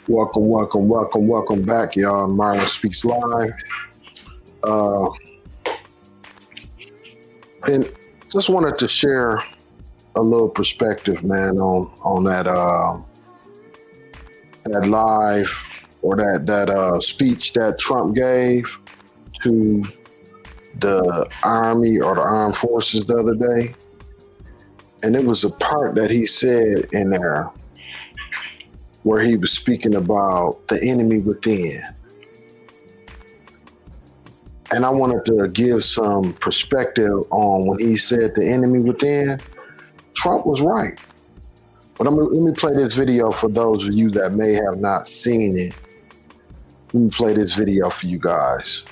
Welcome back, y'all. Marlon Speaks Live. Uh, and just wanted to share a little perspective, man, on that live or that speech that Trump gave to the Army or the Armed Forces the other day. And it was a part that he said in there where he was speaking about the enemy within. And I wanted to give some perspective on when he said the enemy within. Trump was right. But let me play this video for those of you that may have not seen it. Let me play this video for you guys.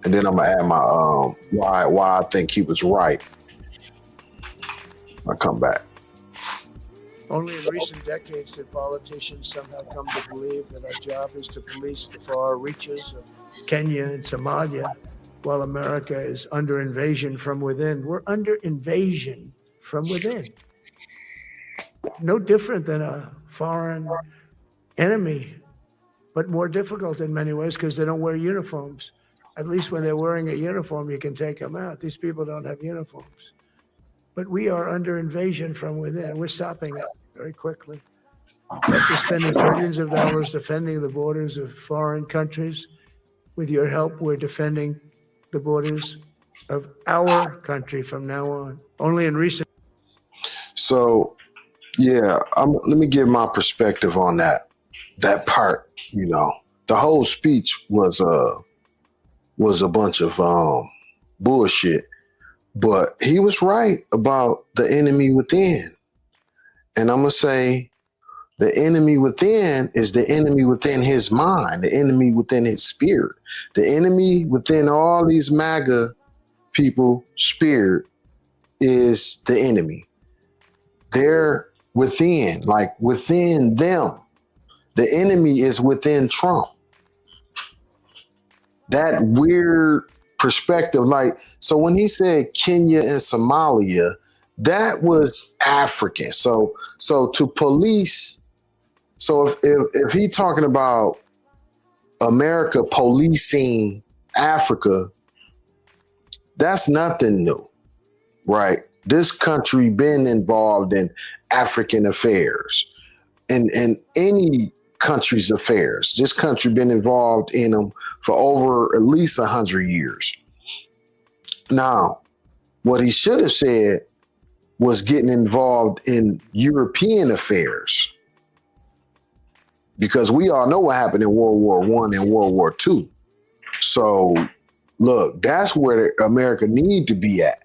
And then I'm gonna add my why I think he was right. I'll come back. Only in recent decades did politicians somehow come to believe that our job is to police the far reaches of Kenya and Somalia, while America is under invasion from within. We're under invasion from within. No different than a foreign enemy, but more difficult in many ways because they don't wear uniforms. At least when they're wearing a uniform, you can take them out. These people don't have uniforms. But we are under invasion from within. We're stopping it very quickly. After spending trillions of dollars defending the borders of foreign countries, with your help, we're defending the borders of our country from now on. Only in recent. So, yeah, let me give my perspective on that part. You know, the whole speech was a bunch of bullshit, but he was right about the enemy within. And I'm gonna say the enemy within is the enemy within his mind, the enemy within his spirit, the enemy within all these MAGA people spirit is the enemy. They're within, like within them. The enemy is within Trump. That weird perspective, like, so when he said Kenya and Somalia, that was African. So to police, so if he talking about America policing Africa, that's nothing new, right? This country been involved in African affairs and any country's affairs. This country been involved in them for over at least 100 years. Now, what he should have said was getting involved in European affairs, because we all know what happened in World War I and World War II. So, look, that's where America need to be at,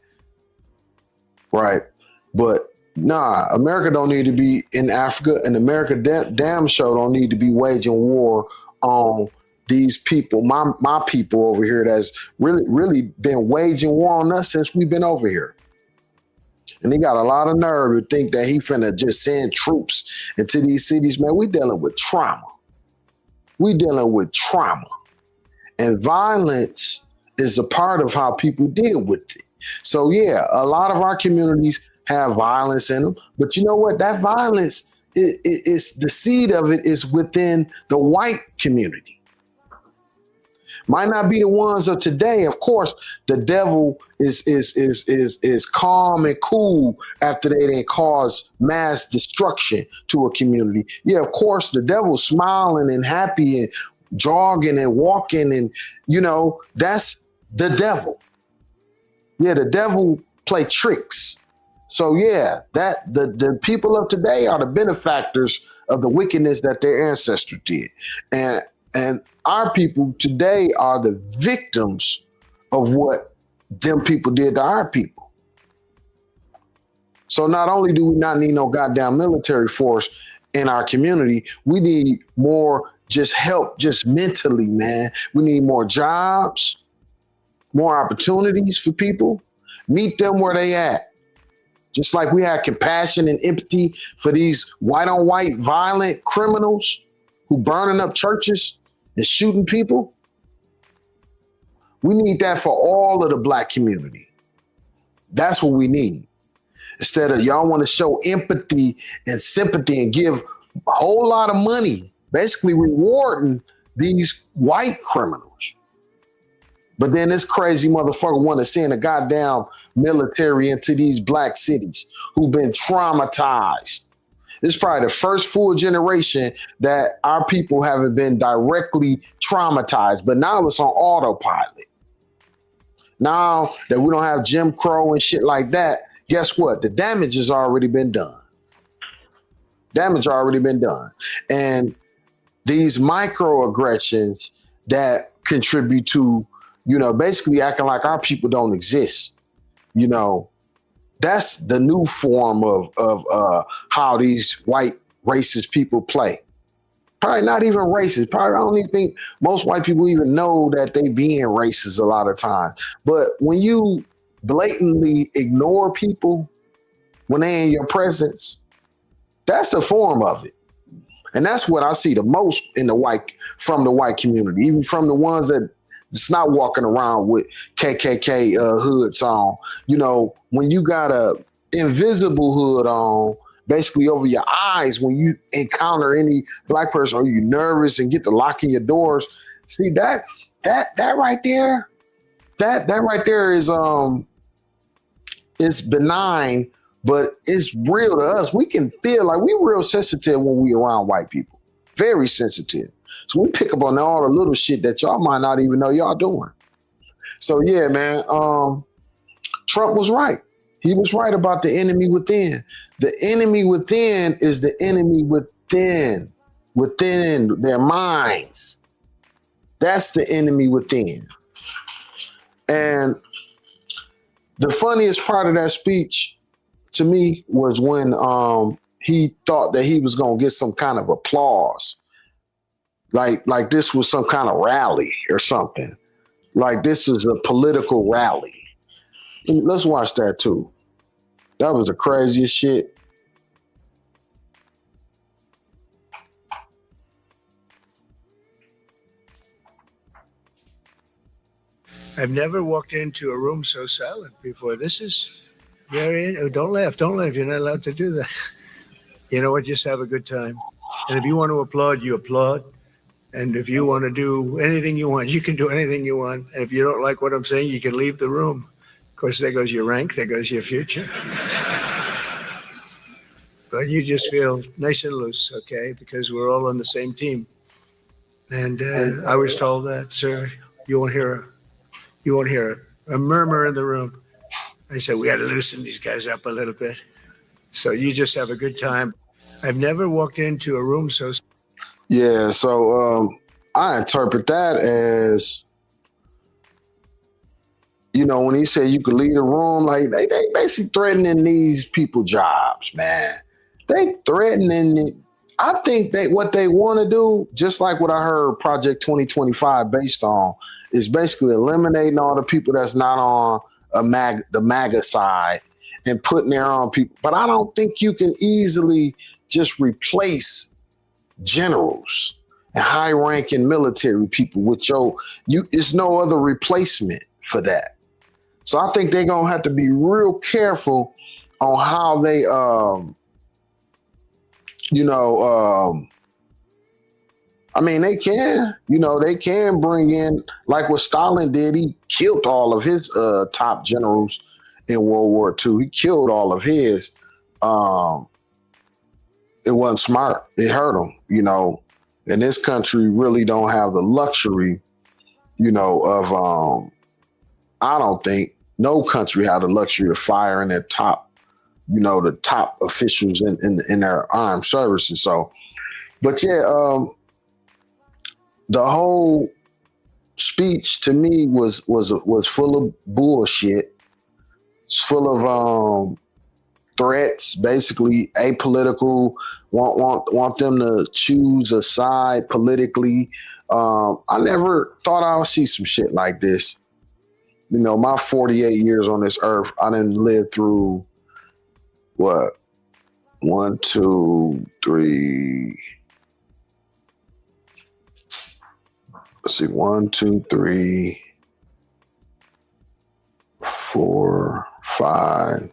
right? But nah, America don't need to be in Africa, and America damn sure don't need to be waging war on these people, my people over here that's really been waging war on us since we've been over here. And he got a lot of nerve to think that he finna just send troops into these cities. Man, we dealing with trauma. And violence is a part of how people deal with it. So yeah, a lot of our communities have violence in them, but you know what? That violence is the seed of it is within the white community. Might not be the ones of today. Of course, the devil is calm and cool after they didn't cause mass destruction to a community. Yeah, of course, the devil's smiling and happy and jogging and walking, and you know, that's the devil. Yeah, the devil play tricks. So yeah, that the people of today are the benefactors of the wickedness that their ancestors did. And our people today are the victims of what them people did to our people. So not only do we not need no goddamn military force in our community, we need more just help, just mentally, man. We need more jobs, more opportunities for people. Meet them where they at. Just like we had compassion and empathy for these white on white violent criminals who burning up churches and shooting people. We need that for all of the black community. That's what we need. Instead of y'all want to show empathy and sympathy and give a whole lot of money, basically rewarding these white criminals. But then this crazy motherfucker want to send a goddamn military into these black cities who've been traumatized. This is probably the first full generation that our people haven't been directly traumatized, but now it's on autopilot. Now that we don't have Jim Crow and shit like that, guess what? The damage has already been done. Damage already been done. And these microaggressions that contribute to, basically acting like our people don't exist, that's the new form of how these white racist people play. Probably not even racist. Probably I don't even think most white people even know that they being racist a lot of times. But when you blatantly ignore people when they're in your presence, that's a form of it. And that's what I see the most from the white community, even from the ones that it's not walking around with KKK hoods on. When you got a invisible hood on, basically over your eyes, when you encounter any black person, or you nervous and get to locking your doors. See, that right there, that right there is it's benign, but it's real to us. We can feel like we real sensitive when we around white people, very sensitive. So we pick up on all the little shit that y'all might not even know y'all doing. So yeah, man, Trump was right. He was right about the enemy within. The enemy within is the enemy within their minds. That's the enemy within. And the funniest part of that speech to me was when he thought that he was going to get some kind of applause. Like this was some kind of rally or something. Like this was a political rally. And let's watch that too. That was the craziest shit. I've never walked into a room so silent before. This is very, don't laugh. You're not allowed to do that. You know what? Just have a good time. And if you want to applaud, you applaud. And if you want to do anything you want, you can do anything you want. And if you don't like what I'm saying, you can leave the room. Of course, there goes your rank, there goes your future. But you just feel nice and loose, okay? Because we're all on the same team. And I was told that, sir, you won't hear a murmur in the room. I said, we got to loosen these guys up a little bit. So you just have a good time. I've never walked into a room so. Yeah, so I interpret that as, when he said you could leave the room, like they basically threatening these people jobs, man. They threatening it. I think what they want to do, just like what I heard Project 2025 based on, is basically eliminating all the people that's not on the MAGA side and putting their own people. But I don't think you can easily just replace generals and high-ranking military people with it's no other replacement for that. So I think they're gonna have to be real careful on how they they can bring in, like what Stalin did. He killed all of his top generals in World War II. He killed all of his. It wasn't smart. It hurt them, And this country really don't have the luxury, of I don't think no country had the luxury of firing their top, the top officials in their armed services. So, but yeah, the whole speech to me was full of bullshit. It's full of threats, basically apolitical. Want them to choose a side politically. I never thought I would see some shit like this. My 48 years on this earth, I didn't live through what? 1, 2, 3. Let's see, 1, 2, 3, 4, 5,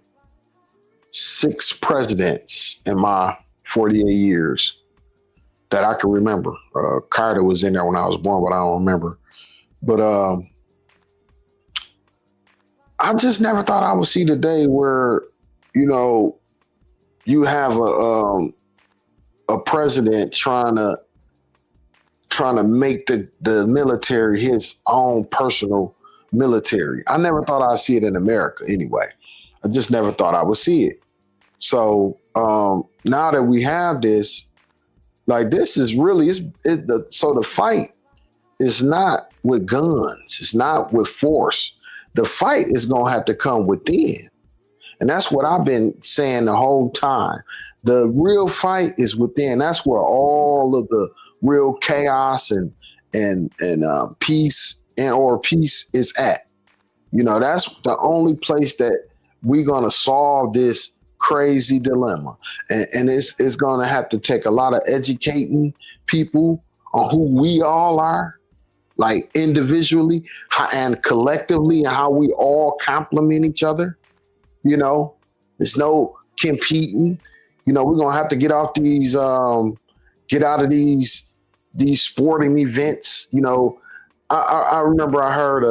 6 presidents in my 48 years. that I can remember. Carter was in there when I was born, but I don't remember. But I just never thought I would see the day where, you know, you have a president trying to make the military his own personal military. I never thought I'd see it in America anyway. I just never thought I would see it. So now that we have this, like this is really so the fight is not with guns. It's not with force. The fight is gonna have to come within, and that's what I've been saying the whole time. The real fight is within. That's where all of the real chaos and peace or peace is at. You know, that's the only place that we're gonna solve this crazy dilemma, and it's gonna have to take a lot of educating people on who we all are, like individually and collectively, and how we all complement each other. You know, there's no competing. You know, we're gonna have to get out of these sporting events. You know, I remember I heard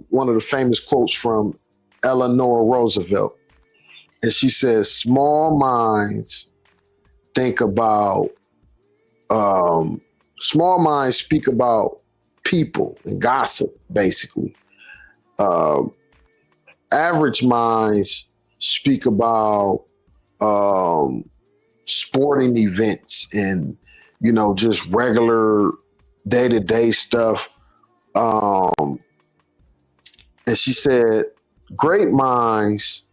one of the famous quotes from Eleanor Roosevelt, and she says, "Small minds think about, small minds speak about people and gossip, basically. Average minds speak about sporting events and, you know, just regular day-to-day stuff." And she said, great minds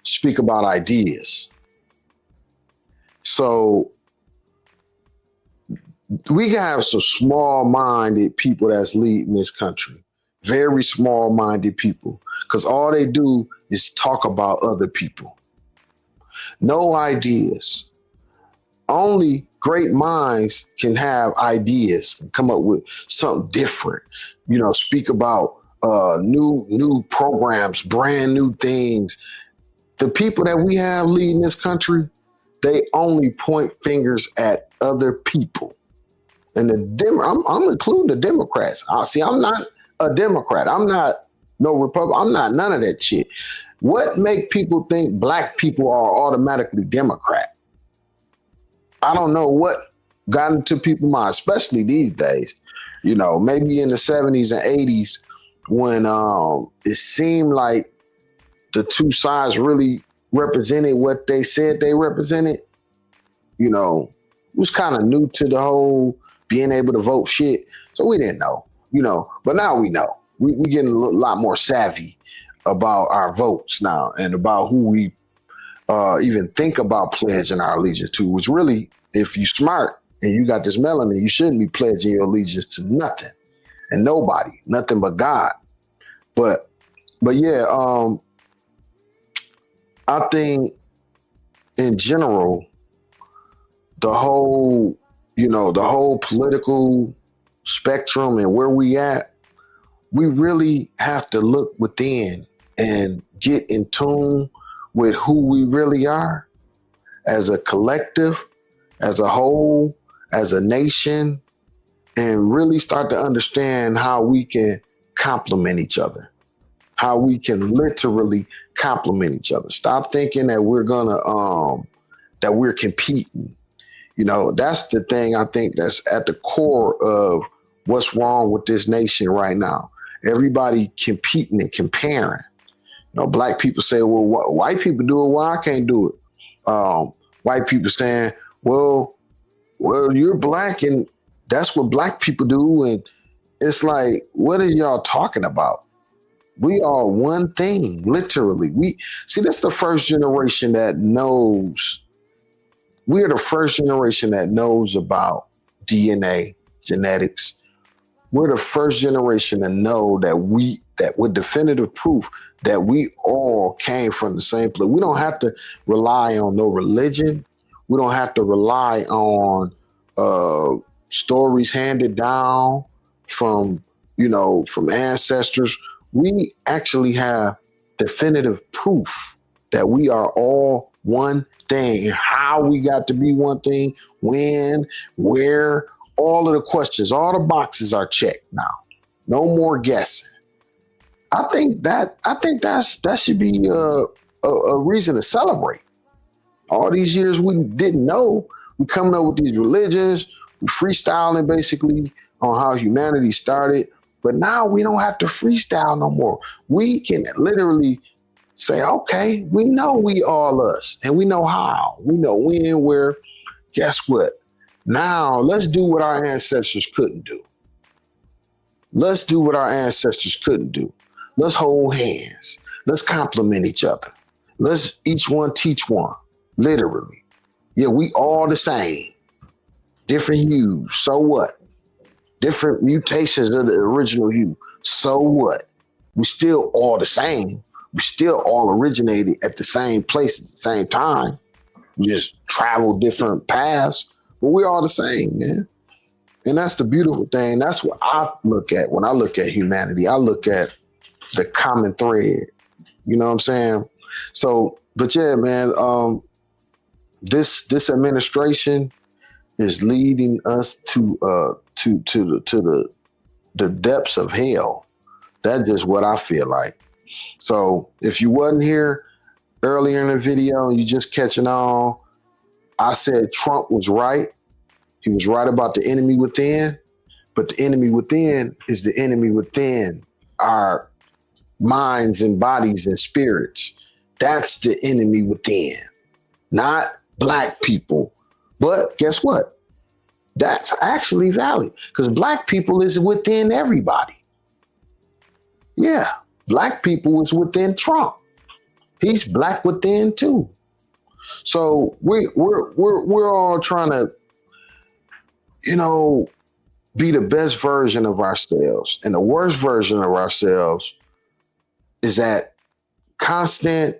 speak about ideas. So we have some small-minded people that's leading this country. Very small-minded people, because all they do is talk about other people. No ideas. Only great minds can have ideas and come up with something different. You know, speak about new programs, brand new things. The people that we have leading this country, they only point fingers at other people. And I'm including the Democrats. I'm not a Democrat. I'm not no Republican. I'm not none of that shit. What make people think black people are automatically Democrat? I don't know what got into people's mind, especially these days. You know, maybe in the 70s and 80s when it seemed like the two sides really represented what they said they represented. You know, it was kind of new to the whole being able to vote shit. So we didn't know, you know, but now we know. We getting a lot more savvy about our votes now and about who we even think about pledging our allegiance to, which really, if you smart and you got this melanin, you shouldn't be pledging your allegiance to nothing and nobody, nothing but God. But yeah, I think in general, the whole political spectrum and where we at, we really have to look within and get in tune with who we really are as a collective, as a whole, as a nation, and really start to understand how we can complement each other, how we can literally complement each other. Stop thinking that that we're competing. You know, that's the thing I think that's at the core of what's wrong with this nation right now. Everybody competing and comparing. You know, black people say, well, white people do it, why I can't do it? White people saying, well, you're black and that's what black people do. And it's like, what are y'all talking about? We are one thing, literally. That's the first generation that knows. We are the first generation that knows about DNA, genetics. We're the first generation to know that with definitive proof that we all came from the same place. We don't have to rely on no religion. We don't have to rely on stories handed down from ancestors. We actually have definitive proof that we are all one thing. And how we got to be one thing, when, where, all of the questions, all the boxes are checked now. No more guessing. I think that should be a reason to celebrate. All these years we didn't know. We coming up with these religions, we freestyling basically on how humanity started. But now we don't have to freestyle no more. We can literally say, okay, we know we all us, and we know how. We know when, where. Guess what? Now let's do what our ancestors couldn't do. Let's do what our ancestors couldn't do. Let's hold hands. Let's compliment each other. Let's each one teach one, literally. Yeah, we all the same. Different hues, so what? Different mutations of the original hue, so what? We still all the same. We still all originated at the same place at the same time. We just travel different paths, but we're all the same, man. And that's the beautiful thing. That's what I look at when I look at humanity. I look at the common thread. You know what I'm saying? So, but yeah, man, this administration is leading us to the depths of hell. That's just what I feel like. So if you wasn't here earlier in the video and you just catching on, I said Trump was right. He was right about the enemy within, but the enemy within is the enemy within our minds and bodies and spirits. That's the enemy within, not black people. But guess what? That's actually valid because black people is within everybody. Yeah, black people is within Trump. He's black within too. So we're all trying to, be the best version of ourselves. And the worst version of ourselves is at constant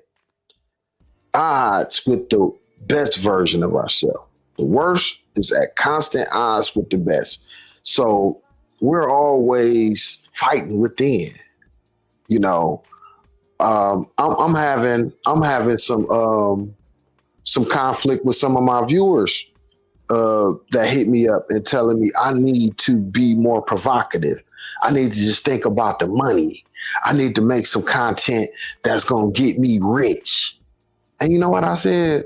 odds with the best version of ourselves. The worst is at constant odds with the best. So we're always fighting within. I'm having some conflict with some of my viewers that hit me up and telling me I need to be more provocative. I need to just think about the money. I need to make some content that's going to get me rich. And you know what I said?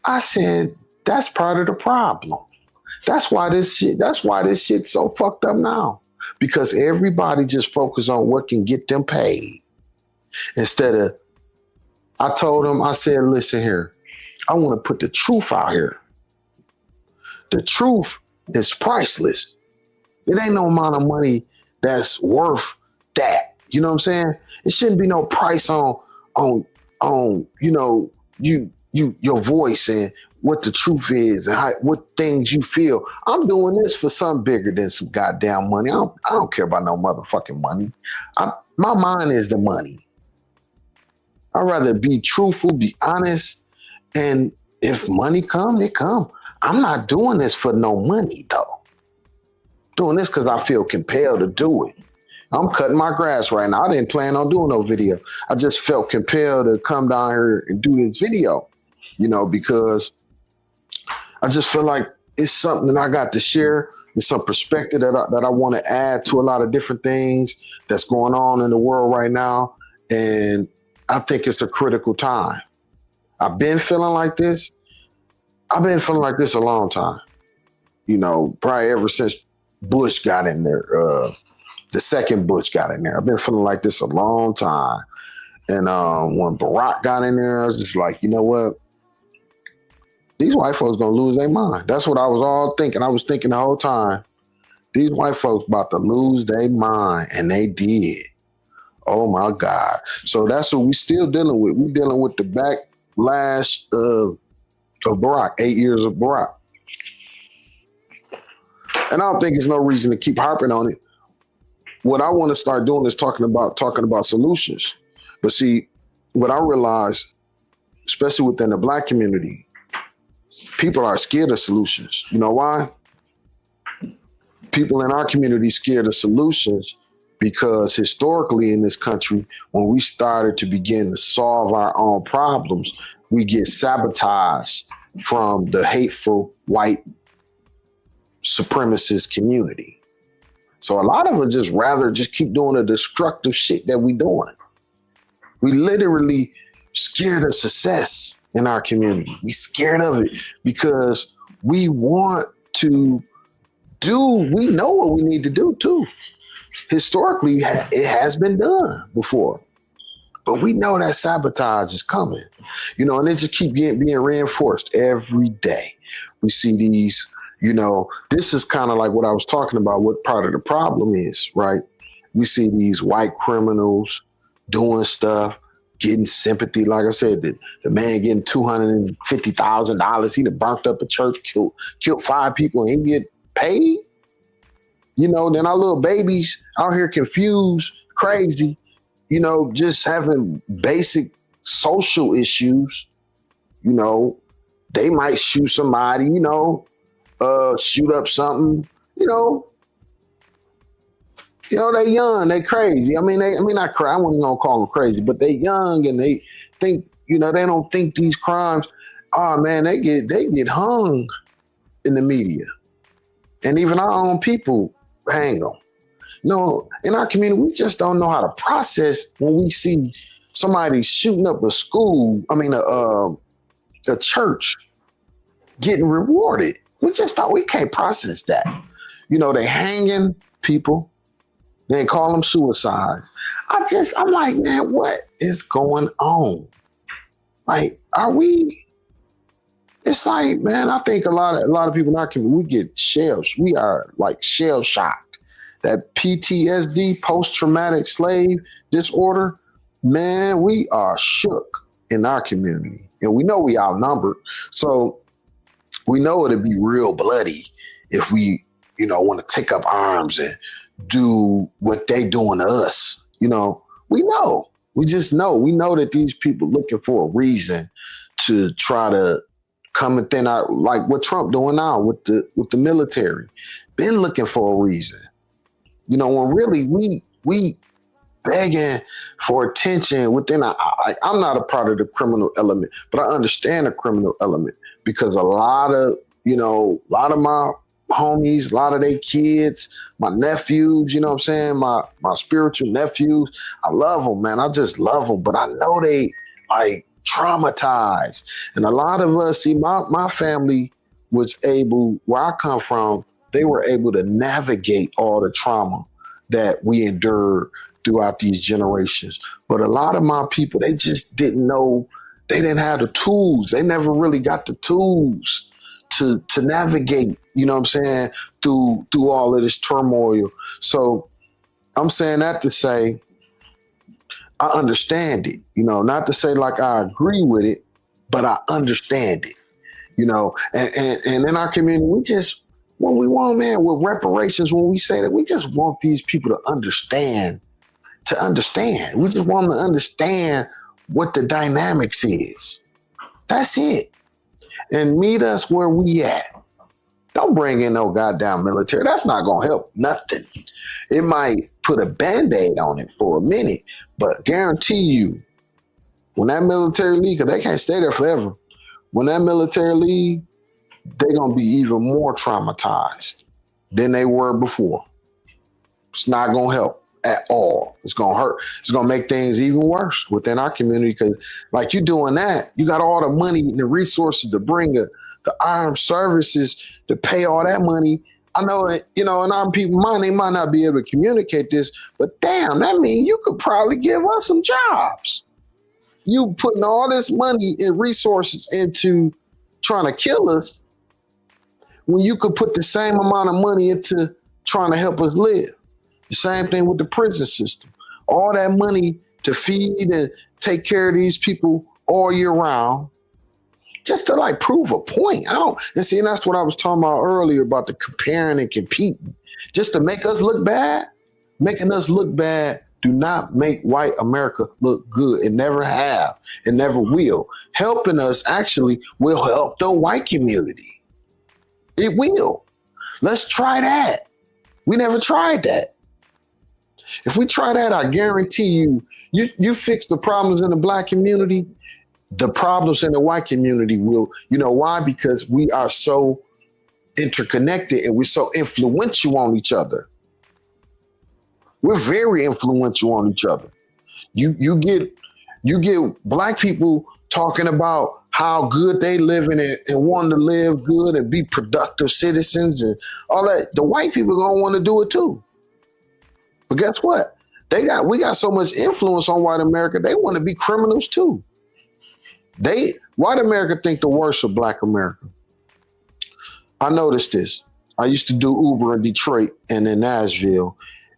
I said, that's part of the problem. That's why this shit's so fucked up now. Because everybody just focus on what can get them paid. Instead of, I told them, I said, listen here, I want to put the truth out here. The truth is priceless. It ain't no amount of money that's worth that. You know what I'm saying? It shouldn't be no price on your voice and what the truth is and what things you feel. I'm doing this for something bigger than some goddamn money. I don't care about no motherfucking money. My mind is the money. I'd rather be truthful, be honest, and if money come, it come. I'm not doing this for no money, though. Doing this because I feel compelled to do it. I'm cutting my grass right now. I didn't plan on doing no video. I just felt compelled to come down here and do this video, because I just feel like it's something that I got to share. It's some perspective that I want to add to a lot of different things that's going on in the world right now. And I think it's a critical time. I've been feeling like this. I've been feeling like this a long time. Probably ever since Bush got in there, the second Bush got in there. I've been feeling like this a long time. And when Barack got in there, I was just like, you know what? These white folks gonna lose their mind. That's what I was all thinking. I was thinking the whole time. These white folks about to lose their mind, and they did. Oh my God. So that's what we still dealing with. We're dealing with the backlash of Barack, 8 years of Barack. And I don't think there's no reason to keep harping on it. What I want to start doing is talking about solutions. But see, what I realize, especially within the Black community, people are scared of solutions. You know why? People in our community scared of solutions because historically in this country, when we started to begin to solve our own problems, we get sabotaged from the hateful white supremacist community. So a lot of us just rather just keep doing the destructive shit that we doing. We literally scared of success in our community. We scared of it because we want to we know what we need to do too. Historically, it has been done before, but we know that sabotage is coming, and it just keep being reinforced every day. We see these, this is kind of like what I was talking about, what part of the problem is, right? We see these white criminals doing stuff, getting sympathy. Like I said, the man getting $250,000. He done burnt up a church, killed 5 people, and he get paid. Then our little babies out here confused, crazy, just having basic social issues. They might shoot somebody, shoot up something, they young, they crazy. I mean, not crazy. I wouldn't gonna call them crazy, but they young and they think, they don't think these crimes. Oh man, they get hung in the media, and even our own people hang them. In our community, we just don't know how to process when we see somebody shooting up a school. I mean, a church getting rewarded. We just thought we can't process that. They hanging people. They call them suicides. I'm like, man, what is going on? Like, are we? It's like, man, I think a lot of people in our community, we get we are like shell shocked. That PTSD, post-traumatic slave disorder, man, we are shook in our community. And we know we outnumbered. So we know it'd be real bloody if we, want to take up arms and do what they doing to us. We know. We just know. We know that these people looking for a reason to try to come within our, like what Trump doing now with the military. Been looking for a reason. When really we begging for attention within I'm not a part of the criminal element, but I understand the criminal element because a lot of my homies, a lot of their kids, my nephews, what I'm saying? My spiritual nephews, I love them, man. I just love them, but I know they like traumatized. And a lot of us, see, my family was able, where I come from, they were able to navigate all the trauma that we endured throughout these generations. But a lot of my people, they just didn't know, they didn't have the tools. They never really got the tools to navigate, through all of this turmoil. So I'm saying that to say, I understand it, not to say like I agree with it, but I understand it, and in our community, we just, what we want, man, with reparations, when we say that, we just want these people to understand. We just want them to understand what the dynamics is. That's it. And meet us where we at. Don't bring in no goddamn military. That's not going to help nothing. It might put a Band-Aid on it for a minute, but guarantee you, when that military leave, because they can't stay there forever, when that military leave, they're going to be even more traumatized than they were before. It's not going to help at all. It's going to hurt. It's going to make things even worse within our community because like you doing that, you got all the money and the resources to bring the armed services to pay all that money. I know, in our people mind, they might not be able to communicate this, but damn, that means you could probably give us some jobs. You putting all this money and resources into trying to kill us when you could put the same amount of money into trying to help us live. The same thing with the prison system. All that money to feed and take care of these people all year round, just to like prove a point. And that's what I was talking about earlier about the comparing and competing. Just to make us look bad, making us look bad do not make white America look good. It never have. It never will. Helping us actually will help the white community. It will. Let's try that. We never tried that. If we try that, I guarantee you fix the problems in the black community, the problems in the white community will. You know why? Because we are so interconnected and we're so influential on each other. We're very influential on each other. You get black people talking about how good they living and wanting to live good and be productive citizens and all that. The white people gonna want to do it too. But guess what? We got so much influence on white America. They want to be criminals too. White America think the worst of black America. I noticed this. I used to do Uber in Detroit and in Nashville.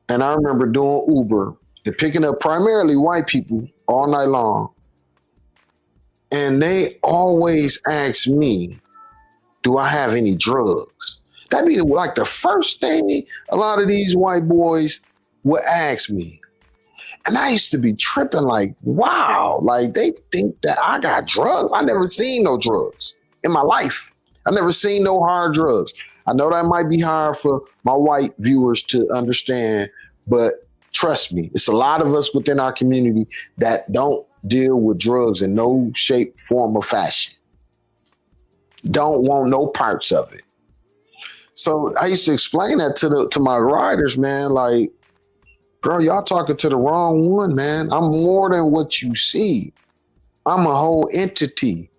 And I remember doing Uber and picking up primarily white people all night long. And they always ask me, do I have any drugs? That'd be like the first thing a lot of these white boys would ask me. And I used to be tripping like, wow, like they think that I got drugs. I never seen no drugs in my life. I never seen no hard drugs. I know that might be hard for my white viewers to understand, but trust me, it's a lot of us within our community that don't deal with drugs in no shape, form, or fashion. Don't want no parts of it. So I used to explain that to my riders, man, like, bro, y'all talking to the wrong one, man. I'm more than what you see. I'm a whole entity.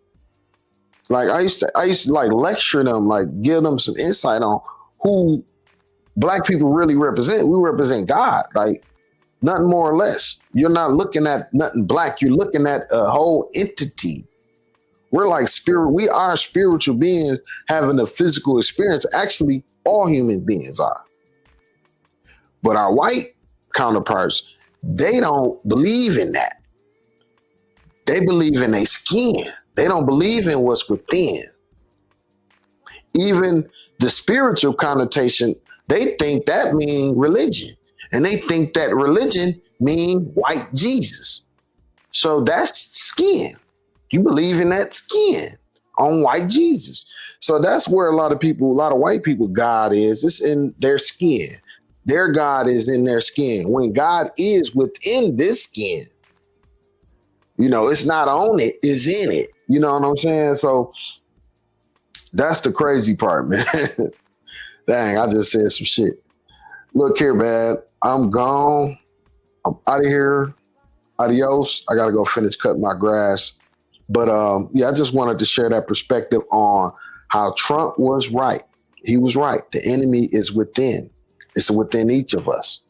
Like I used to like lecture them, like give them some insight on who black people really represent. We represent God, like nothing more or less. You're not looking at nothing black. You're looking at a whole entity. We're like spirit. We are spiritual beings having a physical experience. Actually, all human beings are. But our white counterparts, they don't believe in that. They believe in their skin. They don't believe in what's within. Even the spiritual connotation, they think that means religion. And they think that religion means white Jesus. So that's skin. You believe in that skin on white Jesus. So that's where a lot of white people, God is. It's in their skin. Their God is in their skin. When God is within this skin, you know, it's not on it, it's in it. You know what I'm saying? So that's the crazy part, man. Dang, I just said some shit. Look here, man. I'm gone. I'm out of here. Adios. I got to go finish cutting my grass. But yeah, I just wanted to share that perspective on how Trump was right. He was right. The enemy is within. It's within each of us.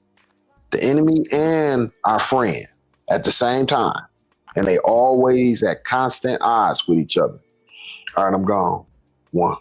The enemy and our friend at the same time. And they always at constant odds with each other. All right, I'm gone. One.